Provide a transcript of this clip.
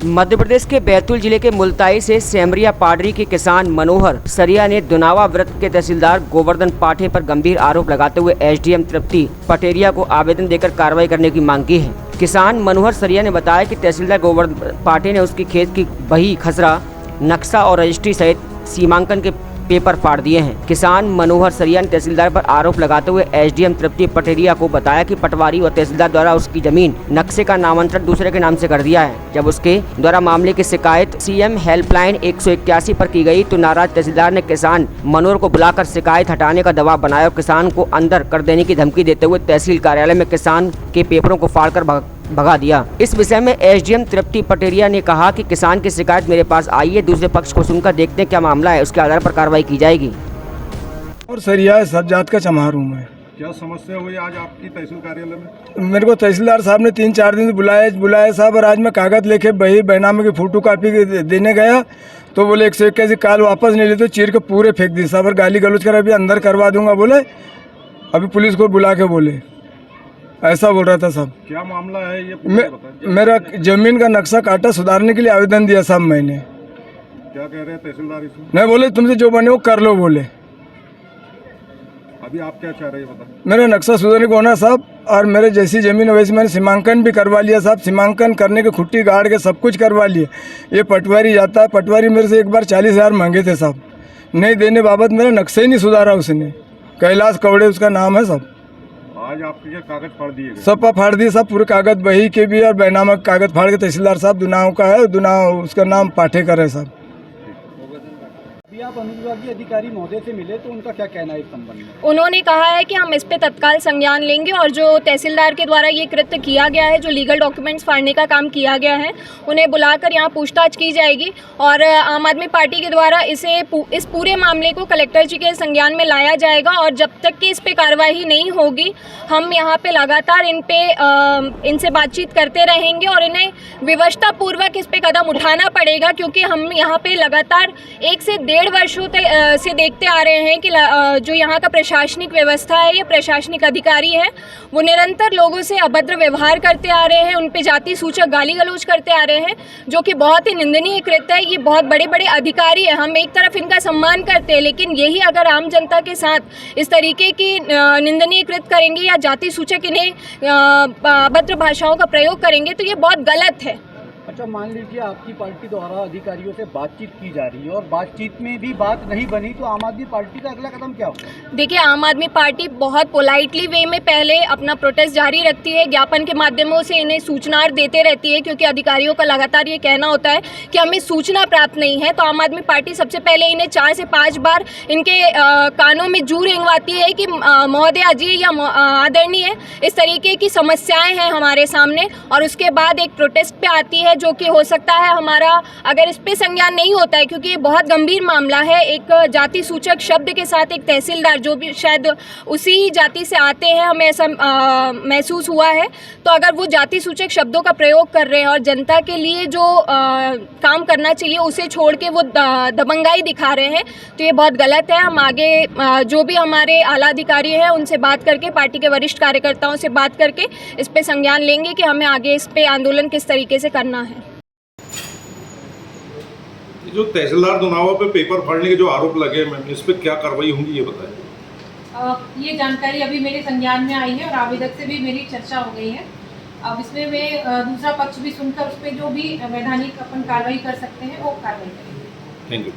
मध्य प्रदेश के बैतूल जिले के मुल्ताई से सेमरिया पाडरी के किसान मनोहर सरिया ने दुनावा वृत्त के तहसीलदार गोवर्धन पाठे पर गंभीर आरोप लगाते हुए एसडीएम तृप्ति पटेरिया को आवेदन देकर कार्रवाई करने की मांग की है। किसान मनोहर सरिया ने बताया कि तहसीलदार गोवर्धन पाठे ने उसकी खेत की बही, खसरा, नक्शा और रजिस्ट्री सहित सीमांकन के पेपर फाड़ दिए हैं। किसान मनोहर सरिया ने तहसीलदार पर आरोप लगाते हुए एसडीएम तृप्ति पटेरिया को बताया कि पटवारी और तहसीलदार द्वारा उसकी जमीन नक्शे का नामांतरण दूसरे के नाम से कर दिया है। जब उसके द्वारा मामले की शिकायत सीएम हेल्पलाइन 181 पर की गई तो नाराज तहसीलदार ने किसान मनोहर को बुलाकर शिकायत हटाने का दबाव बनाया और किसान को अंदर कर देने की धमकी देते हुए तहसील कार्यालय में किसान के पेपरों को फाड़कर भगा दिया। इस विषय में एसडीएम तृप्ति पटेरिया ने कहा कि किसान की शिकायत मेरे पास आई है, दूसरे पक्ष को सुनकर देखते हैं क्या मामला है, उसके आधार पर कार्रवाई की जाएगी। और सरिया सब जात का चमार हूँ मैं। क्या समस्या हुई आज आपकी तहसील कार्यालय में? मेरे को तहसीलदार साहब ने 3-4 दिन बुलाया साहब, और आज मैं कागज लेके बही बैनामे की फोटो कापी देने गया तो बोले 181 काल वापस नहीं लेते, चीर के पूरे फेंक दी साहब, और गाली गलौज कर अभी अंदर करवा दूंगा बोले, अभी पुलिस को बुला के बोले, ऐसा बोल रहा था साहब। क्या मामला है ये? मेरा जमीन का नक्शा काटा सुधारने के लिए आवेदन दिया साहब मैंने। क्या कह रहे हैं तहसीलदार इसमें? नहीं, बोले तुमसे जो बने वो कर लो बोले। अभी आप क्या चाह रहे हैं बता? मेरा नक्शा सुधारने को होना साहब, और मेरे जैसी जमीन वैसी मैंने सीमांकन भी करवा लिया साहब, सीमांकन करने के खुट्टी गाड़ के सब कुछ करवा लिए। ये पटवारी जाता है, पटवारी मेरे से एक बार 40,000 मांगे थे साहब, नहीं देने बाबत मेरा नक्शा ही नहीं सुधारा उसने। कैलाश कवड़े उसका नाम है साहब। आज आपके कागज फाड़ दिए गए? सब फाड़ दिए साहब, पूरे कागज बही के भी और बैनामा कागज फाड़ के। तहसीलदार साहब दुनाव का है, दुनाव उसका नाम पाठेकर है साहब। अभी आप अनुविभागीय अधिकारी महोदय से मिले तो उनका क्या कहना है इस संबंध में? उन्होंने कहा है कि हम इस पे तत्काल संज्ञान लेंगे और जो तहसीलदार के द्वारा ये कृत्य किया गया है, जो लीगल डॉक्यूमेंट्स फाड़ने का काम किया गया है, उन्हें बुलाकर यहाँ पूछताछ की जाएगी और आम आदमी पार्टी के द्वारा इस पूरे मामले को कलेक्टर जी के संज्ञान में लाया जाएगा। और जब तक कि इस पे कार्रवाई नहीं होगी हम यहाँ पे लगातार इनसे बातचीत करते रहेंगे और इन्हें विवशतापूर्वक इस पे कदम उठाना पड़ेगा, क्योंकि हम यहाँ पे लगातार 1 से 1.5 वर्षों से देखते आ रहे हैं कि जो यहाँ का प्रशासनिक व्यवस्था है, ये प्रशासनिक अधिकारी है, वो निरंतर लोगों से अभद्र व्यवहार करते आ रहे हैं, उन पे जाति सूचक गाली गलौज करते आ रहे हैं, जो कि बहुत ही निंदनीय कृत्य है। ये बहुत बड़े बड़े अधिकारी है, हम एक तरफ इनका सम्मान करते हैं, लेकिन यही अगर आम जनता के साथ इस तरीके की निंदनीय कृत्य करेंगे या जाति सूचक इन्हें अभद्र भाषाओं का प्रयोग करेंगे तो ये बहुत गलत है। अच्छा, मान लीजिए आपकी पार्टी द्वारा अधिकारियों से बातचीत की जा रही है और बातचीत में भी बात नहीं बनी तो आम आदमी पार्टी का अगला कदम क्या होगा? देखिए, आम आदमी पार्टी बहुत पोलाइटली वे में पहले अपना प्रोटेस्ट जारी रखती है, ज्ञापन के माध्यमों से इन्हें सूचना देते रहती है, क्योंकि अधिकारियों का लगातार ये कहना होता है कि हमें सूचना प्राप्त नहीं है। तो आम आदमी पार्टी सबसे पहले इन्हें 4 से 5 बार इनके कानों में जू रेंगवाती है कि महोदया जी या आदरणीय इस तरीके की समस्याएं हैं हमारे सामने, और उसके बाद एक प्रोटेस्ट पे आती है, जो कि हो सकता है हमारा अगर इस पे संज्ञान नहीं होता है, क्योंकि ये बहुत गंभीर मामला है। एक जाति सूचक शब्द के साथ एक तहसीलदार जो भी शायद उसी जाति से आते हैं, हमें ऐसा महसूस हुआ है, तो अगर वो जाति सूचक शब्दों का प्रयोग कर रहे हैं और जनता के लिए जो काम करना चाहिए उसे छोड़ के वो दबंगाई दिखा रहे हैं, तो ये बहुत गलत है। हम आगे जो भी हमारे आला अधिकारी हैं उनसे बात करके, पार्टी के वरिष्ठ कार्यकर्ताओं से बात करके इस पे संज्ञान लेंगे कि हमें आगे इस पे आंदोलन किस तरीके से करना है। जो तहसीलदार दुनावा पे पेपर फाड़ने के जो आरोप लगे मैम, इस पे क्या कार्रवाई होंगी ये बताएं। ये जानकारी अभी मेरे संज्ञान में आई है और आवेदक से भी मेरी चर्चा हो गई है। अब इसमें मैं दूसरा पक्ष भी सुनकर उस पर जो भी वैधानिक अपन कार्रवाई कर सकते हैं वो कार्रवाई करेंगे। Thank you.